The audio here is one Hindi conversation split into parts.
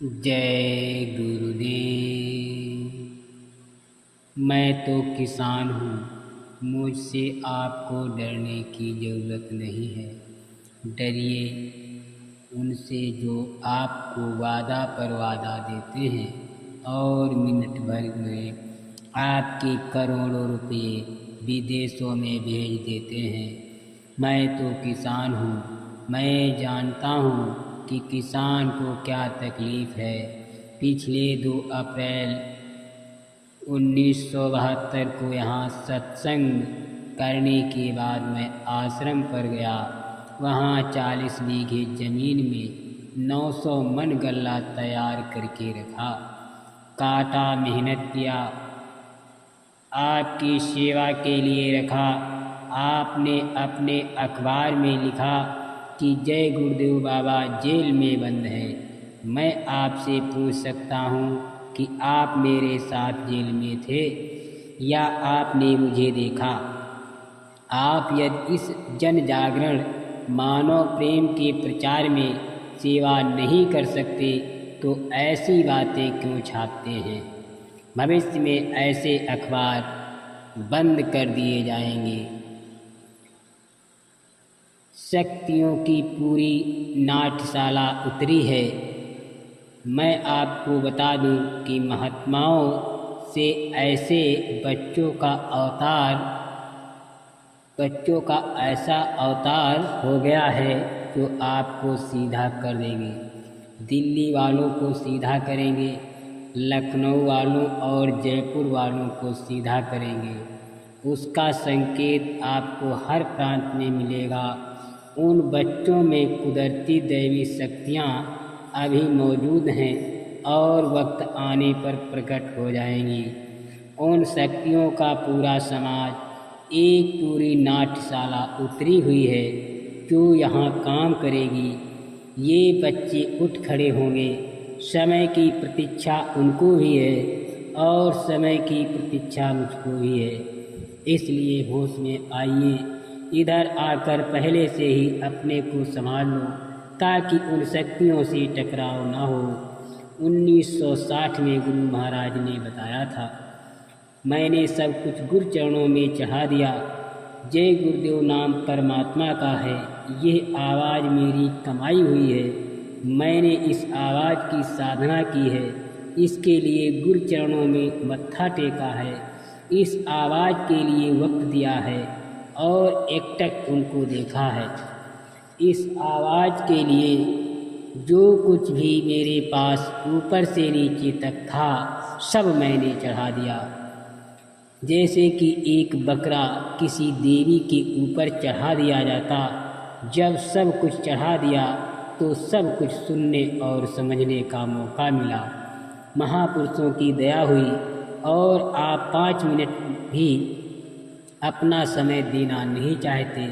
जय गुरुदेव। मैं तो किसान हूँ, मुझसे आपको डरने की ज़रूरत नहीं है। डरिए उनसे जो आपको वादा पर वादा देते हैं और मिनट भर में आपके करोड़ों रुपये विदेशों में भेज देते हैं। मैं तो किसान हूँ, मैं जानता हूँ कि किसान को क्या तकलीफ़ है। पिछले 2 अप्रैल 1972 को यहाँ सत्संग करने के बाद मैं आश्रम पर गया। वहाँ 40 बीघे ज़मीन में 900 मन गल्ला तैयार करके रखा, काटा, मेहनत किया, आपकी सेवा के लिए रखा। आपने अपने अखबार में लिखा कि जय गुरुदेव बाबा जेल में बंद है। मैं आपसे पूछ सकता हूँ कि आप मेरे साथ जेल में थे या आपने मुझे देखा? आप यदि इस जन जागरण मानव प्रेम के प्रचार में सेवा नहीं कर सकते तो ऐसी बातें क्यों छापते हैं? भविष्य में ऐसे अखबार बंद कर दिए जाएंगे। शक्तियों की पूरी नाट्यशाला उतरी है। मैं आपको बता दूं कि महात्माओं से ऐसे बच्चों का ऐसा अवतार हो गया है जो आपको सीधा कर देंगे। दिल्ली वालों को सीधा करेंगे, लखनऊ वालों और जयपुर वालों को सीधा करेंगे। उसका संकेत आपको हर प्रांत में मिलेगा। उन बच्चों में कुदरती दैवी शक्तियाँ अभी मौजूद हैं और वक्त आने पर प्रकट हो जाएंगी। उन शक्तियों का पूरा समाज, एक पूरी नाट्यशाला उतरी हुई है जो यहाँ काम करेगी। ये बच्चे उठ खड़े होंगे। समय की प्रतीक्षा उनको भी है और समय की प्रतीक्षा मुझको भी है। इसलिए होश में आइए, इधर आकर पहले से ही अपने को संभाल लो ताकि उन शक्तियों से टकराव न हो। 1960 में गुरु महाराज ने बताया था, मैंने सब कुछ गुरु चरणों में चढ़ा दिया। जय गुरुदेव नाम परमात्मा का है, यह आवाज़ मेरी कमाई हुई है। मैंने इस आवाज़ की साधना की है, इसके लिए गुरु चरणों में मत्था टेका है, इस आवाज़ के लिए वक्त दिया है और एकटक उनको देखा है। इस आवाज़ के लिए जो कुछ भी मेरे पास ऊपर से नीचे तक था सब मैंने चढ़ा दिया। जैसे कि एक बकरा किसी देवी के ऊपर चढ़ा दिया जाता। जब सब कुछ चढ़ा दिया तो सब कुछ सुनने और समझने का मौका मिला। महापुरुषों की दया हुई और आप 5 मिनट भी अपना समय देना नहीं चाहते,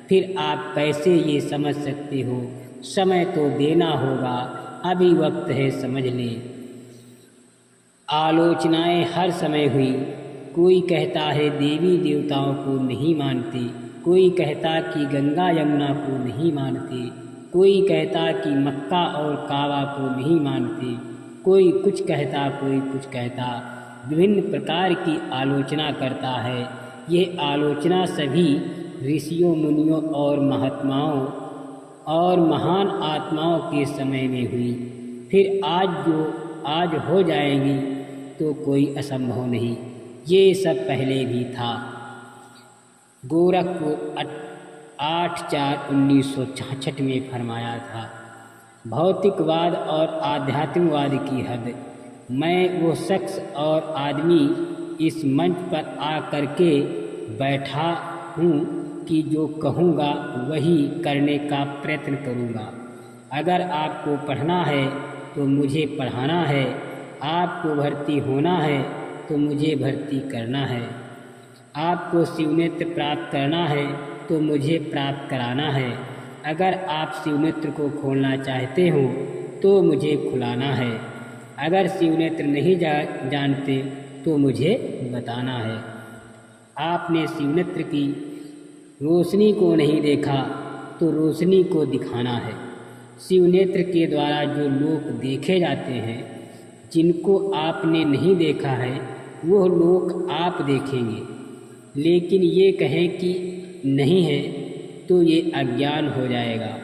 फिर आप कैसे ये समझ सकते हो? समय तो देना होगा, अभी वक्त है, समझ लें। आलोचनाएं हर समय हुई। कोई कहता है देवी देवताओं को नहीं मानते, कोई कहता कि गंगा यमुना को नहीं मानते, कोई कहता कि मक्का और काबा को नहीं मानते, कोई कुछ कहता, कोई कुछ कहता। विभिन्न प्रकार की आलोचना करता है। ये आलोचना सभी ऋषियों, मुनियों और महात्माओं और महान आत्माओं के समय में हुई। फिर आज हो जाएगी तो कोई असंभव नहीं। ये सब पहले भी था। गोरखपुर 8/4/1966 में फरमाया था, भौतिकवाद और आध्यात्मिकवाद की हद। मैं वो शख्स और आदमी इस मंच पर आ कर के बैठा हूँ कि जो कहूँगा वही करने का प्रयत्न करूँगा। अगर आपको पढ़ना है तो मुझे पढ़ाना है, आपको भर्ती होना है तो मुझे भर्ती करना है, आपको शिवनेत्र प्राप्त करना है तो मुझे प्राप्त कराना है। अगर आप शिवनेत्र को खोलना चाहते हो तो मुझे खुलाना है। अगर शिवनेत्र नहीं जानते तो मुझे बताना है। आपने शिवनेत्र की रोशनी को नहीं देखा तो रोशनी को दिखाना है। शिवनेत्र के द्वारा जो लोक देखे जाते हैं, जिनको आपने नहीं देखा है वो लोक आप देखेंगे। लेकिन ये कहें कि नहीं है तो ये अज्ञान हो जाएगा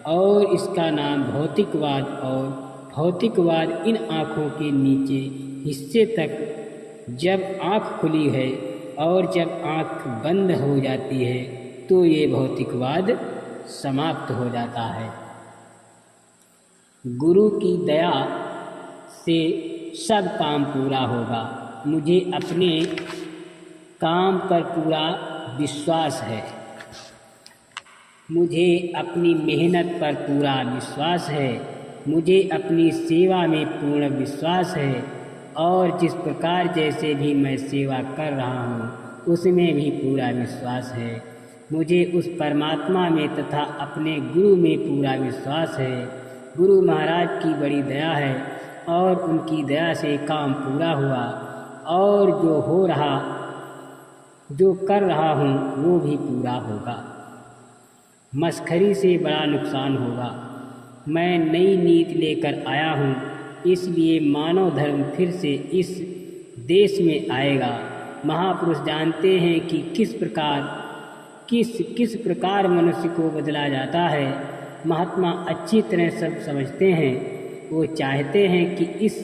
और इसका नाम भौतिकवाद। और भौतिकवाद इन आँखों के नीचे हिस्से तक, जब आँख खुली है और जब आँख बंद हो जाती है तो ये भौतिकवाद समाप्त हो जाता है। गुरु की दया से सब काम पूरा होगा। मुझे अपने काम पर पूरा विश्वास है, मुझे अपनी मेहनत पर पूरा विश्वास है, मुझे अपनी सेवा में पूर्ण विश्वास है और जिस प्रकार जैसे भी मैं सेवा कर रहा हूँ उसमें भी पूरा विश्वास है। मुझे उस परमात्मा में तथा अपने गुरु में पूरा विश्वास है। गुरु महाराज की बड़ी दया है और उनकी दया से काम पूरा हुआ और जो हो रहा, जो कर रहा हूँ वो भी पूरा होगा। मस्खरी से बड़ा नुकसान होगा। मैं नई नीति लेकर आया हूँ, इसलिए मानव धर्म फिर से इस देश में आएगा। महापुरुष जानते हैं कि किस प्रकार मनुष्य को बदला जाता है। महात्मा अच्छी तरह सब समझते हैं। वो चाहते हैं कि इस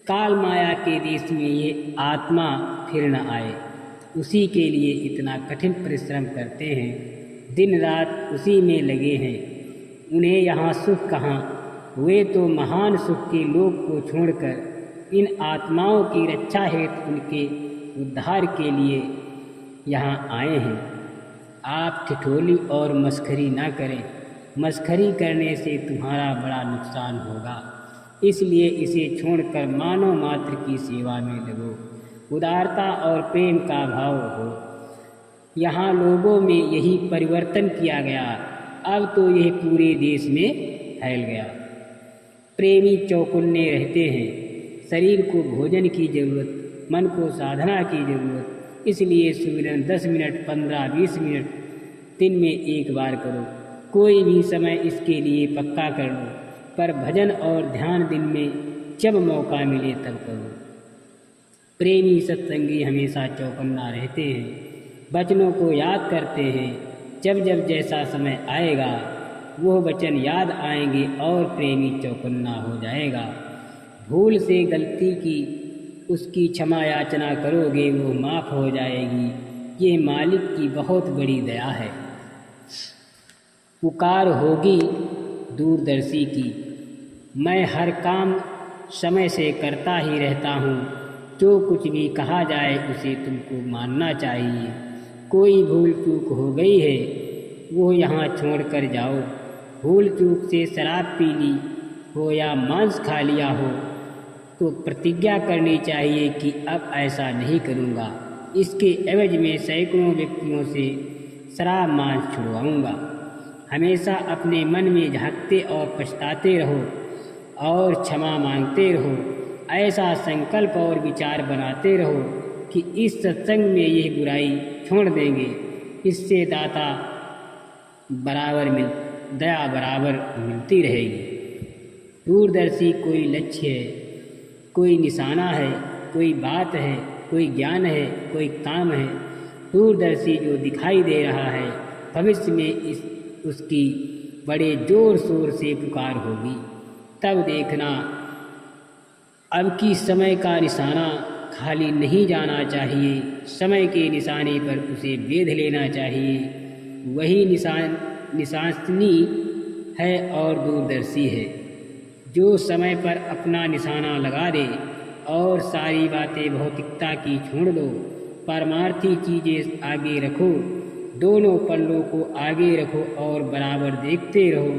काल माया के देश में ये आत्मा फिर न आए, उसी के लिए इतना कठिन परिश्रम करते हैं, दिन रात उसी में लगे हैं। उन्हें यहाँ सुख कहाँ, वे तो महान सुख के लोक को छोड़कर इन आत्माओं की रक्षा हेतु उनके उद्धार के लिए यहाँ आए हैं। आप ठिठोली और मस्खरी ना करें, मस्खरी करने से तुम्हारा बड़ा नुकसान होगा। इसलिए इसे छोड़कर मानव मात्र की सेवा में लगो। उदारता और प्रेम का भाव हो। यहाँ लोगों में यही परिवर्तन किया गया, अब तो यह पूरे देश में फैल गया। प्रेमी चौकन्ने रहते हैं। शरीर को भोजन की जरूरत, मन को साधना की जरूरत, इसलिए सुमिरन 10 मिनट 15-20 मिनट दिन में एक बार करो। कोई भी समय इसके लिए पक्का कर लो, पर भजन और ध्यान दिन में जब मौका मिले तब करो। प्रेमी सत्संगी हमेशा चौकन्ना रहते हैं, वचनों को याद करते हैं। जब जब जैसा समय आएगा वो वचन याद आएंगे और प्रेमी चौकन्ना हो जाएगा। भूल से गलती की उसकी क्षमा याचना करोगे, वो माफ़ हो जाएगी। ये मालिक की बहुत बड़ी दया है। पुकार होगी दूरदर्शी की। मैं हर काम समय से करता ही रहता हूँ। जो कुछ भी कहा जाए उसे तुमको मानना चाहिए। कोई भूल चूक हो गई है वो यहाँ छोड़ कर जाओ। भूल चूक से शराब पी ली हो या मांस खा लिया हो तो प्रतिज्ञा करनी चाहिए कि अब ऐसा नहीं करूँगा। इसके एवज में सैकड़ों व्यक्तियों से शराब मांस छुड़वाऊँगा। हमेशा अपने मन में झांकते और पछताते रहो और क्षमा मांगते रहो। ऐसा संकल्प और विचार बनाते रहो कि इस सत्संग में यह बुराई छोड़ देंगे। इससे दया बराबर मिलती रहेगी। दूरदर्शी कोई लक्ष्य है, कोई निशाना है, कोई बात है, कोई ज्ञान है, कोई काम है। दूरदर्शी जो दिखाई दे रहा है, भविष्य में उसकी बड़े जोर शोर से पुकार होगी। तब देखना अब की समय का निशाना खाली नहीं जाना चाहिए। समय के निशाने पर उसे वेध लेना चाहिए। वही निशानी है और दूरदर्शी है जो समय पर अपना निशाना लगा दे और सारी बातें भौतिकता की छोड़ दो। परमार्थी चीज़ें आगे रखो, दोनों पल्लों को आगे रखो और बराबर देखते रहो।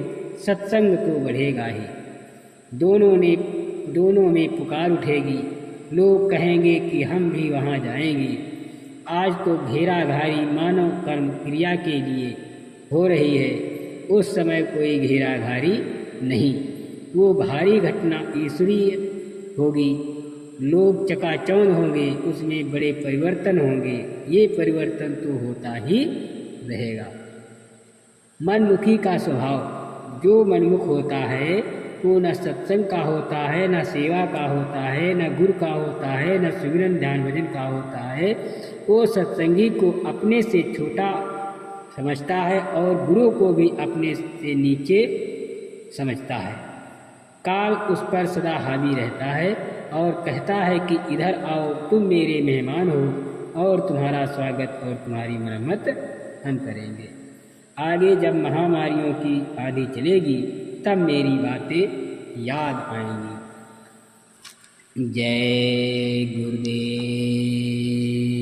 सत्संग तो बढ़ेगा ही। दोनों में पुकार उठेगी। लोग कहेंगे कि हम भी वहाँ जाएंगे। आज तो घेरा घारी मानव कर्म क्रिया के लिए हो रही है, उस समय कोई घेरा घारी नहीं। वो भारी घटना ईश्वरीय होगी। लोग चकाचौंध होंगे, उसमें बड़े परिवर्तन होंगे। ये परिवर्तन तो होता ही रहेगा। मनमुखी का स्वभाव जो मनमुख होता है वो न सत्संग का होता है, न सेवा का होता है, न गुरु का होता है, न सिमरन ध्यान भजन का होता है। वो सत्संगी को अपने से छोटा समझता है और गुरु को भी अपने से नीचे समझता है। काल उस पर सदा हावी रहता है और कहता है कि इधर आओ, तुम मेरे मेहमान हो और तुम्हारा स्वागत और तुम्हारी मरम्मत हम करेंगे। आगे जब महामारियों की आंधी चलेगी तब मेरी बातें याद आएंगी। जय गुरुदेव।